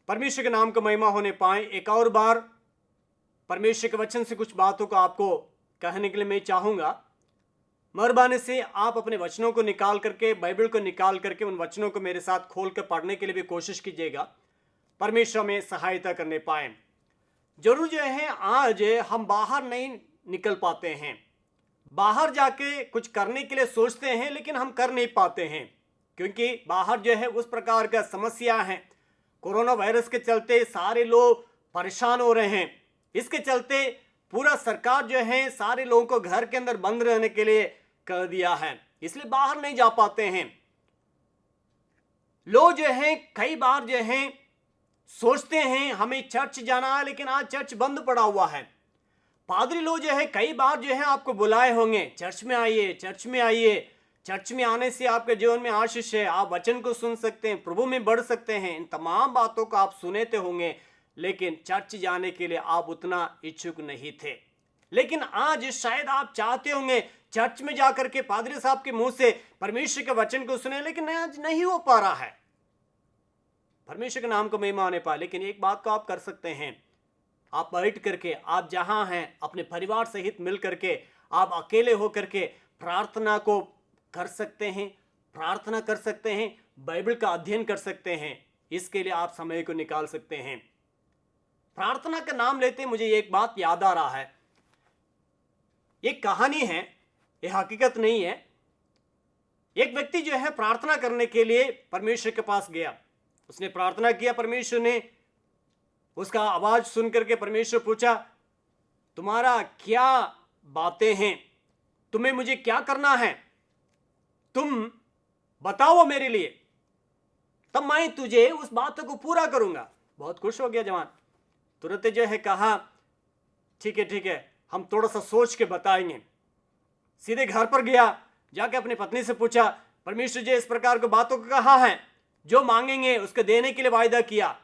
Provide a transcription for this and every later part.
परमेश्वर के नाम का महिमा होने पाए। एक और बार परमेश्वर के वचन से कुछ बातों को आपको कहने के लिए मैं चाहूँगा। मेहरबानी से आप अपने वचनों को निकाल करके, बाइबल को निकाल करके उन वचनों को मेरे साथ खोल कर पढ़ने के लिए भी कोशिश कीजिएगा। परमेश्वर में सहायता करने पाए। जरूर जो है आज हम बाहर नहीं निकल पाते हैं, बाहर जाके कुछ करने के लिए सोचते हैं लेकिन हम कर नहीं पाते हैं, क्योंकि बाहर जो है उस प्रकार का समस्या है। कोरोना वायरस के चलते सारे लोग परेशान हो रहे हैं। इसके चलते पूरा सरकार जो है सारे लोगों को घर के अंदर बंद रहने के लिए कर दिया है, इसलिए बाहर नहीं जा पाते हैं। लोग जो है कई बार जो है सोचते हैं हमें चर्च जाना है, लेकिन आज चर्च बंद पड़ा हुआ है। पादरी लोग जो है कई बार जो है आपको बुलाए होंगे, चर्च में आइए, चर्च में आइए। चर्च में आने से आपके जीवन में आशीष है, आप वचन को सुन सकते हैं, प्रभु में बढ़ सकते हैं। इन तमाम बातों को आप सुनते होंगे, लेकिन चर्च जाने के लिए आप उतना इच्छुक नहीं थे। लेकिन आज शायद आप चाहते होंगे चर्च में जाकर के पादरी साहब के मुंह से परमेश्वर के वचन को सुने, लेकिन आज नहीं हो पा रहा है। परमेश्वर के नाम को महिमा आने पाए। लेकिन एक बात को आप कर सकते हैं, आप बैठ करके, आप जहां हैं अपने परिवार सहित मिल करके, आप अकेले होकर के प्रार्थना को कर सकते हैं, प्रार्थना कर सकते हैं, बाइबल का अध्ययन कर सकते हैं। इसके लिए आप समय को निकाल सकते हैं। प्रार्थना का नाम लेते मुझे एक बात याद आ रहा है। एक कहानी है, ये हकीकत नहीं है। एक व्यक्ति जो है प्रार्थना करने के लिए परमेश्वर के पास गया, उसने प्रार्थना किया। परमेश्वर ने उसका आवाज सुन करके परमेश्वर पूछा, तुम्हारा क्या बातें हैं, तुम्हें मुझे क्या करना है, तुम बताओ मेरे लिए, तब मैं तुझे उस बातों को पूरा करूंगा। बहुत खुश हो गया जवान, तुरंत जो है कहा ठीक है ठीक है, हम थोड़ा सा सोच के बताएंगे। सीधे घर पर गया, जाके अपनी पत्नी से पूछा, परमेश्वर जी इस प्रकार की बातों को कहा है, जो मांगेंगे उसको देने के लिए वायदा किया।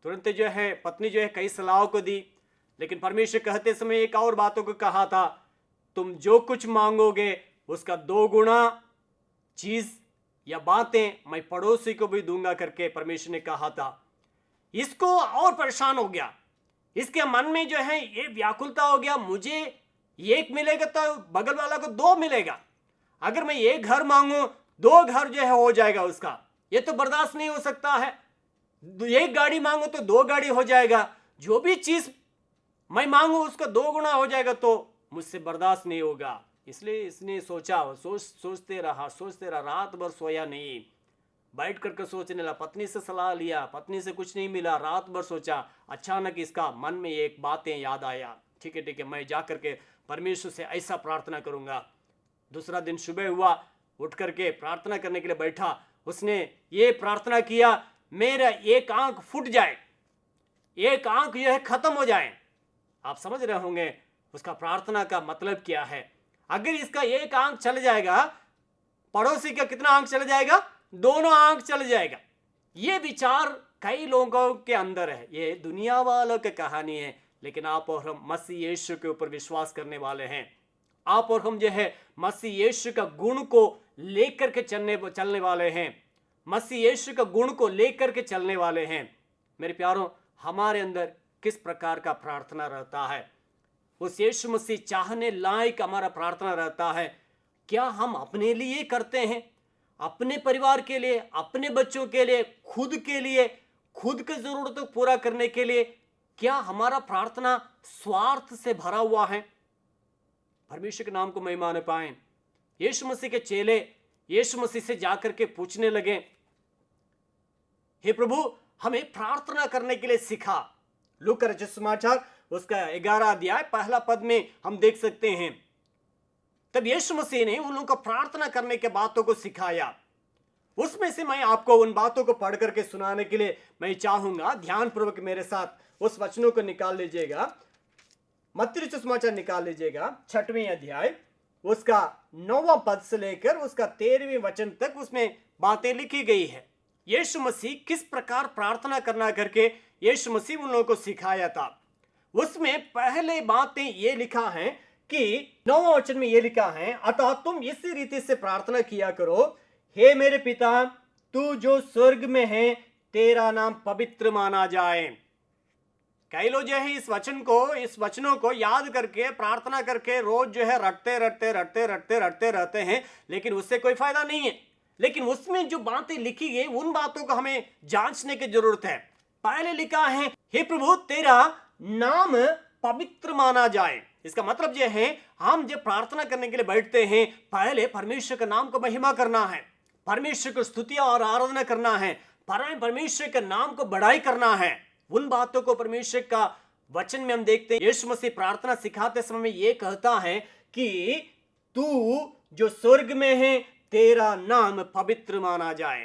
तुरंत जो है पत्नी जो है कई सलाहों को दी, लेकिन परमेश्वर कहते समय एक और बातों को कहा था, तुम जो कुछ मांगोगे उसका 2 गुना चीज या बातें मैं पड़ोसी को भी दूंगा करके परमेश्वर ने कहा था। इसको और परेशान हो गया, इसके मन में जो है ये व्याकुलता हो गया, मुझे एक मिलेगा तो बगल वाला को 2 मिलेगा। अगर मैं एक घर मांगू 2 घर जो है हो जाएगा उसका, ये तो बर्दाश्त नहीं हो सकता है। एक गाड़ी मांगो तो 2 गाड़ी हो जाएगा, जो भी चीज मैं मांगू उसका 2 गुना हो जाएगा, तो मुझसे बर्दाश्त नहीं होगा। इसलिए इसने सोचा, सोचते रहा, रात भर सोया नहीं, बैठ करके सोचने लगा। पत्नी से सलाह लिया, पत्नी से कुछ नहीं मिला, रात भर सोचा। अचानक इसका मन में एक बातें याद आया, ठीक है मैं जा करके परमेश्वर से ऐसा प्रार्थना करूंगा। दूसरा दिन सुबह हुआ, उठ करके प्रार्थना करने के लिए बैठा। उसने ये प्रार्थना किया, मेरा एक आंख फूट जाए, एक आंख यह खत्म हो जाए। आप समझ रहे होंगे उसका प्रार्थना का मतलब क्या है। अगर इसका एक आंख चल जाएगा, पड़ोसी का कितना आंख चल जाएगा, दोनों आंख चल जाएगा। ये विचार कई लोगों के अंदर है। ये दुनिया वालों की कहानी है, लेकिन आप और हम मसीह यीशु के ऊपर विश्वास करने वाले हैं। आप और हम जो है मसीह यीशु का गुण को लेकर के चलने वाले हैं, मसीह यीशु का गुण को लेकर के चलने वाले हैं। मेरे प्यारों, हमारे अंदर किस प्रकार का प्रार्थना रहता है, उस यीशु मसीह चाहने लायक हमारा प्रार्थना रहता है। क्या हम अपने लिए करते हैं, अपने परिवार के लिए, अपने बच्चों के लिए, खुद के लिए, खुद की जरूरतों को पूरा करने के लिए? क्या हमारा प्रार्थना स्वार्थ से भरा हुआ है? परमेश्वर के नाम को महिमा न पाए। यीशु मसीह के चेले यीशु मसीह से जाकर के पूछने लगे, हे प्रभु हमें प्रार्थना करने के लिए सिखा। लूका रचित सुसमाचार उसका 11 अध्याय 1 पद में हम देख सकते हैं। तब यीशु मसीह ने उन लोगों को प्रार्थना करने के बातों को सिखाया। उसमें से मैं आपको उन बातों को पढ़ करके सुनाने के लिए मैं चाहूंगा। ध्यानपूर्वक मेरे साथ उस वचनों को निकाल लीजिएगा। मत्ती रचित सुसमाचार निकाल लीजिएगा, 6वें अध्याय उसका 9वां पद से लेकर उसका 13वें वचन तक उसमें बातें लिखी गई है। यीशु मसीह किस प्रकार प्रार्थना करना करके यीशु मसीह उन लोगों को सिखाया था। उसमें पहले बातें ये लिखा है कि 9वां वचन में ये लिखा है, अतः तुम इसी रीति से प्रार्थना किया करो, हे मेरे पिता तू जो स्वर्ग में है तेरा नाम पवित्र माना जाए। कई लोग जो है इस वचनों को याद करके प्रार्थना करके रोज जो है रटते रहते हैं, लेकिन उससे कोई फायदा नहीं है। लेकिन उसमें जो बातें लिखी गई उन बातों को हमें जांचने की जरूरत है। पहले लिखा है, हे प्रभु तेरा नाम पवित्र माना जाए। इसका मतलब यह है, हम जब प्रार्थना करने के लिए बैठते हैं, पहले परमेश्वर के नाम को महिमा करना है, परमेश्वर को स्तुतिया और आराधना करना है, परमेश्वर के नाम को बड़ाई करना है। उन बातों को परमेश्वर का वचन में हम देखते हैं। यीशु मसीह प्रार्थना सिखाते समय में यह कहता है कि तू जो स्वर्ग में है तेरा नाम पवित्र माना जाए।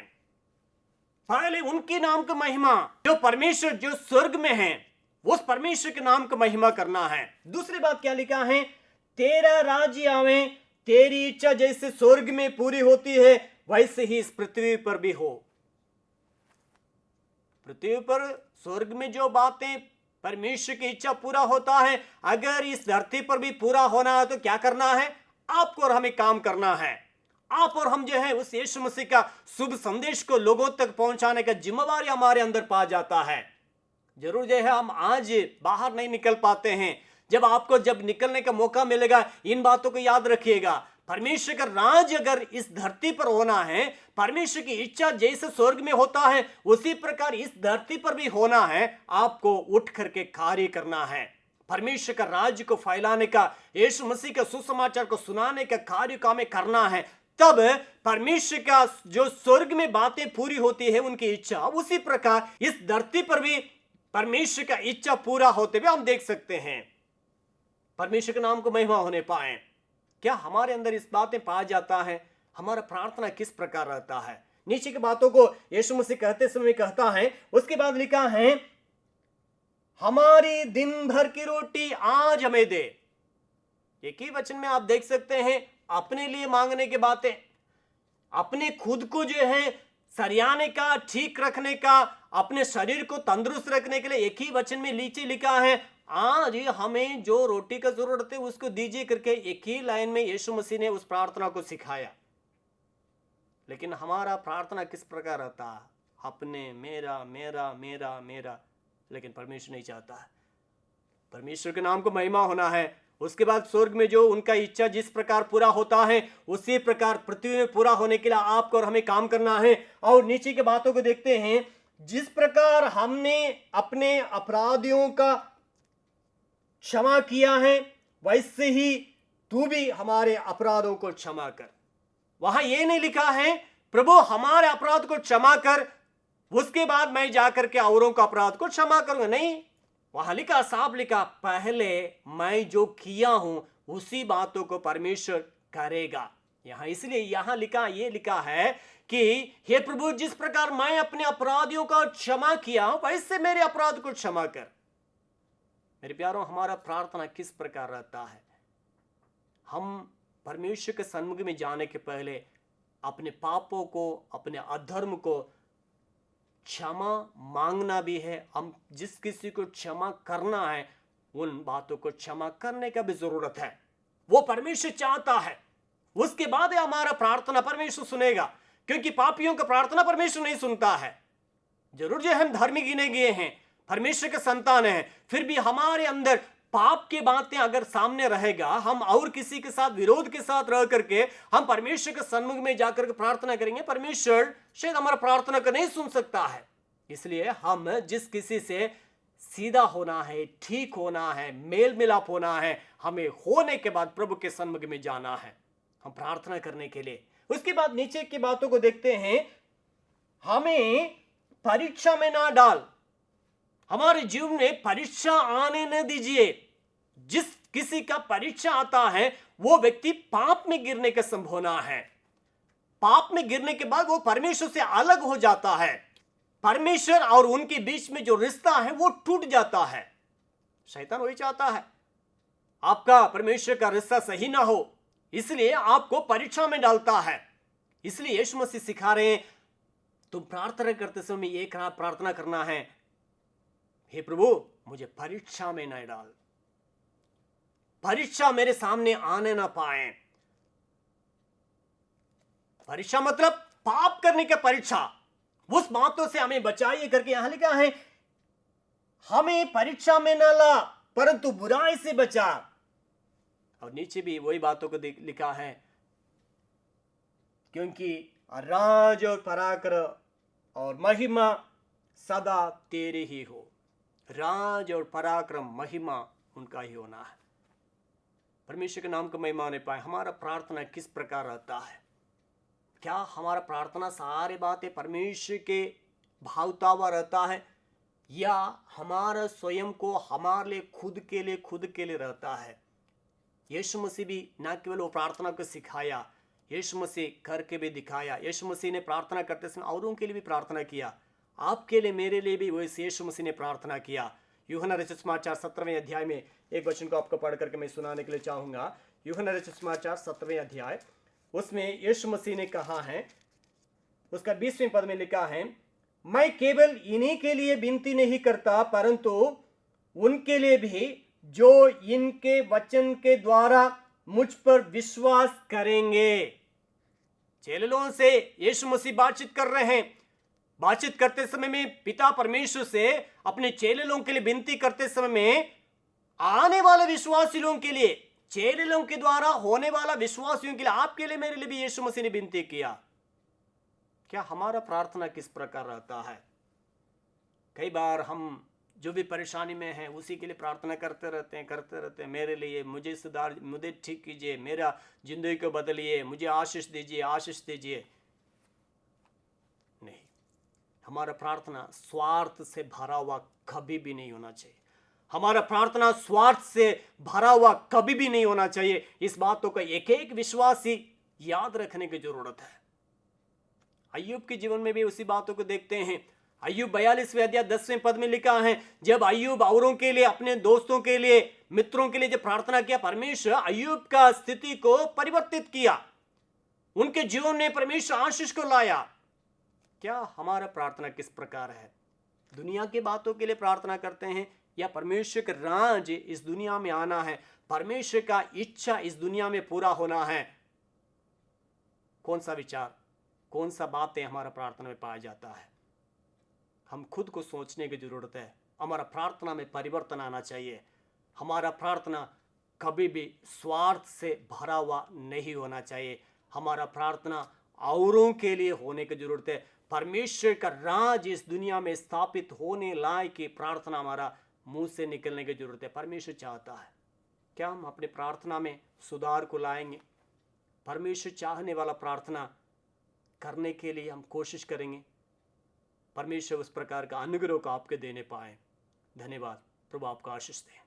पहले उनके नाम का महिमा, जो परमेश्वर जो स्वर्ग में है उस परमेश्वर के नाम का महिमा करना है। दूसरी बात क्या लिखा है, तेरा राज्य आवे, तेरी इच्छा जैसे स्वर्ग में पूरी होती है वैसे ही इस पृथ्वी पर भी हो। पृथ्वी पर स्वर्ग में जो बातें परमेश्वर की इच्छा पूरा होता है, अगर इस धरती पर भी पूरा होना है तो क्या करना है, आपको और हमें काम करना है। आप और हम जो है उस यीशु मसीह का शुभ संदेश को लोगों तक पहुंचाने का जिम्मेवारी हमारे अंदर पा जाता है। जरूर जो है हम आज बाहर नहीं निकल पाते हैं। जब निकलने का मौका मिलेगा इन बातों को याद रखिएगा। परमेश्वर का राज अगर इस धरती पर होना है, परमेश्वर की इच्छा जैसे स्वर्ग में होता है उसी प्रकार इस धरती पर भी होना है। आपको उठ करके कार्य करना है, परमेश्वर का राज्य को फैलाने का, यीशु मसीह का सुसमाचार को सुनाने का कार्य को हमें करना है। तब परमेश्वर का जो स्वर्ग में बातें पूरी होती है उनकी इच्छा, उसी प्रकार इस धरती पर भी परमेश्वर का इच्छा पूरा होते हुए हम देख सकते हैं। परमेश्वर के नाम को महिमा होने पाए। क्या हमारे अंदर इस बातें पाया जाता है? हमारा प्रार्थना किस प्रकार रहता है? नीचे की बातों को यीशु मसीह कहते समय कहता है, उसके बाद लिखा है, हमारी दिन भर की रोटी आज हमें दे। एक ही वचन में आप देख सकते हैं अपने लिए मांगने की बातें, अपने खुद को जो है सरियाने का, ठीक रखने का, अपने शरीर को तंदुरुस्त रखने के लिए एक ही वचन में नीचे लिखा है, आज हमें जो रोटी का जरूरत है उसको दीजिए करके एक ही लाइन में यीशु मसीह ने उस प्रार्थना को सिखाया। लेकिन हमारा प्रार्थना किस प्रकार रहता है? अपने, मेरा मेरा मेरा मेरा। लेकिन परमेश्वर नहीं चाहता है। परमेश्वर के नाम को महिमा होना है। उसके बाद स्वर्ग में जो उनका इच्छा जिस प्रकार पूरा होता है उसी प्रकार पृथ्वी में पूरा होने के लिए आपको और हमें काम करना है। और नीचे के बातों को देखते हैं, जिस प्रकार हमने अपने अपराधियों का क्षमा किया है वैसे ही तू भी हमारे अपराधों को क्षमा कर। वहां यह नहीं लिखा है प्रभु हमारे अपराध को क्षमा कर, उसके बाद मैं जाकर के औरों का अपराध को क्षमा करूंगा। नहीं, वहां लिखा, साफ लिखा, पहले मैं जो किया हूं उसी बातों को परमेश्वर करेगा। यहां इसलिए यहां लिखा है कि हे प्रभु जिस प्रकार मैं अपने अपराधियों का क्षमा किया वैसे मेरे अपराध को क्षमा कर। मेरे प्यारों, हमारा प्रार्थना किस प्रकार रहता है? हम परमेश्वर के सन्मुख में जाने के पहले अपने पापों को, अपने अधर्म को क्षमा मांगना भी है। हम जिस किसी को क्षमा करना है उन बातों को क्षमा करने का भी जरूरत है। वो परमेश्वर चाहता है। उसके बाद हमारा प्रार्थना परमेश्वर सुनेगा, क्योंकि पापियों का प्रार्थना परमेश्वर नहीं सुनता है। जरूर जो हम धार्मिक गिने गए हैं, परमेश्वर के संतान हैं, फिर भी हमारे अंदर पाप की बातें अगर सामने रहेगा, हम और किसी के साथ विरोध के साथ रह करके हम परमेश्वर के सन्मुख में जाकर के प्रार्थना करेंगे, परमेश्वर शायद हमारा प्रार्थना को नहीं सुन सकता है। इसलिए हम जिस किसी से सीधा होना है, ठीक होना है, मेल मिलाप होना है, हमें होने के बाद प्रभु के सन्मुख में जाना है हम प्रार्थना करने के लिए। उसके बाद नीचे की बातों को देखते हैं, हमें परीक्षा में ना डाल, हमारे जीवन में परीक्षा आने न दीजिए। जिस किसी का परीक्षा आता है वो व्यक्ति पाप में गिरने की संभावना है। पाप में गिरने के बाद वो परमेश्वर से अलग हो जाता है। परमेश्वर और उनके बीच में जो रिश्ता है वो टूट जाता है। शैतान वही चाहता है आपका परमेश्वर का रिश्ता सही ना हो, इसलिए आपको परीक्षा में डालता है। इसलिए यीशु मसीह सिखा रहे हैं, तुम प्रार्थना करते समय एक प्रार्थना करना है, हे प्रभु मुझे परीक्षा में न डाल, परीक्षा मेरे सामने आने ना पाए। परीक्षा मतलब पाप करने की परीक्षा। उस बातों से हमें बचाइए करके यहां लिखा है, हमें परीक्षा में न ला परंतु बुराई से बचा। और नीचे भी वही बातों को लिखा है, क्योंकि राज और पराक्रम और महिमा सदा तेरे ही हो। राज और पराक्रम महिमा उनका ही होना है। परमेश्वर के नाम को महिमा होने पाए। हमारा प्रार्थना किस प्रकार रहता है? क्या हमारा प्रार्थना सारी बातें परमेश्वर के भावता हुआ रहता है, या हमारा स्वयं को हमारे लिए खुद के लिए रहता है? यीशु मसीह भी न केवल वो प्रार्थना को सिखाया, यीशु मसीह करके भी दिखाया। यीशु मसीह ने प्रार्थना करते समय औरों के लिए भी प्रार्थना किया, आपके लिए मेरे लिए भी वैसे यीशु मसीह ने प्रार्थना किया। यूहन्ना रचित सुसमाचार 17वें अध्याय में एक वचन को आपको पढ़ करके मैं सुनाने के लिए चाहूंगा। यूहन्ना रचित सुसमाचार 17वें अध्याय, उसमें यीशु मसीह ने कहा है, उसका 20वें पद में लिखा है, मैं केवल इन्हीं के लिए विनती नहीं करता परंतु उनके लिए भी जो इनके वचन के द्वारा मुझ पर विश्वास करेंगे। चेलों से यीशु मसीह बातचीत कर रहे हैं। बातचीत करते समय में पिता परमेश्वर से अपने चेलों के लिए विनती करते समय में आने वाले विश्वासी लोगों के लिए, चेलों के द्वारा होने वाला विश्वासियों के लिए, आपके लिए मेरे लिए भी यीशु मसीह ने विनती किया। क्या हमारा प्रार्थना किस प्रकार रहता है? कई बार हम जो भी परेशानी में है उसी के लिए प्रार्थना करते रहते हैं, मेरे लिए, मुझे सुधार, मुझे ठीक कीजिए, मेरा जिंदगी को बदलिए, मुझे आशीष दीजिए। नहीं, हमारा प्रार्थना स्वार्थ से भरा हुआ कभी भी नहीं होना चाहिए। हमारा प्रार्थना स्वार्थ से भरा हुआ कभी भी नहीं होना चाहिए। इस बातों का एक एक विश्वासी याद रखने की जरूरत है। अय्यूब के जीवन में भी उसी बातों को देखते हैं। अय्यूब 42वें अध्याय 10वें पद में लिखा है, जब अय्यूब औरों के लिए, अपने दोस्तों के लिए, मित्रों के लिए जब प्रार्थना किया, परमेश्वर अय्यूब का स्थिति को परिवर्तित किया, उनके जीवन में परमेश्वर आशीष को लाया। क्या हमारा प्रार्थना किस प्रकार है? दुनिया की बातों के लिए प्रार्थना करते हैं, या परमेश्वर का राज इस दुनिया में आना है, परमेश्वर का इच्छा इस दुनिया में पूरा होना है? कौन सा विचार, कौन सा बातें हमारा प्रार्थना में पाया जाता है? हम खुद को सोचने की जरूरत है। हमारा प्रार्थना में परिवर्तन आना चाहिए। हमारा प्रार्थना कभी भी स्वार्थ से भरा हुआ नहीं होना चाहिए। हमारा प्रार्थना औरों के लिए होने की जरूरत है। परमेश्वर का राज इस दुनिया में स्थापित होने लायक की प्रार्थना हमारा मुंह से निकलने की जरूरत है। परमेश्वर चाहता है, क्या हम अपने प्रार्थना में सुधार को लाएंगे? परमेश्वर चाहने वाला प्रार्थना करने के लिए हम कोशिश करेंगे। परमेश्वर उस प्रकार का अनुग्रह को आपके देने पाए। धन्यवाद। प्रभु आपका आशीष दे।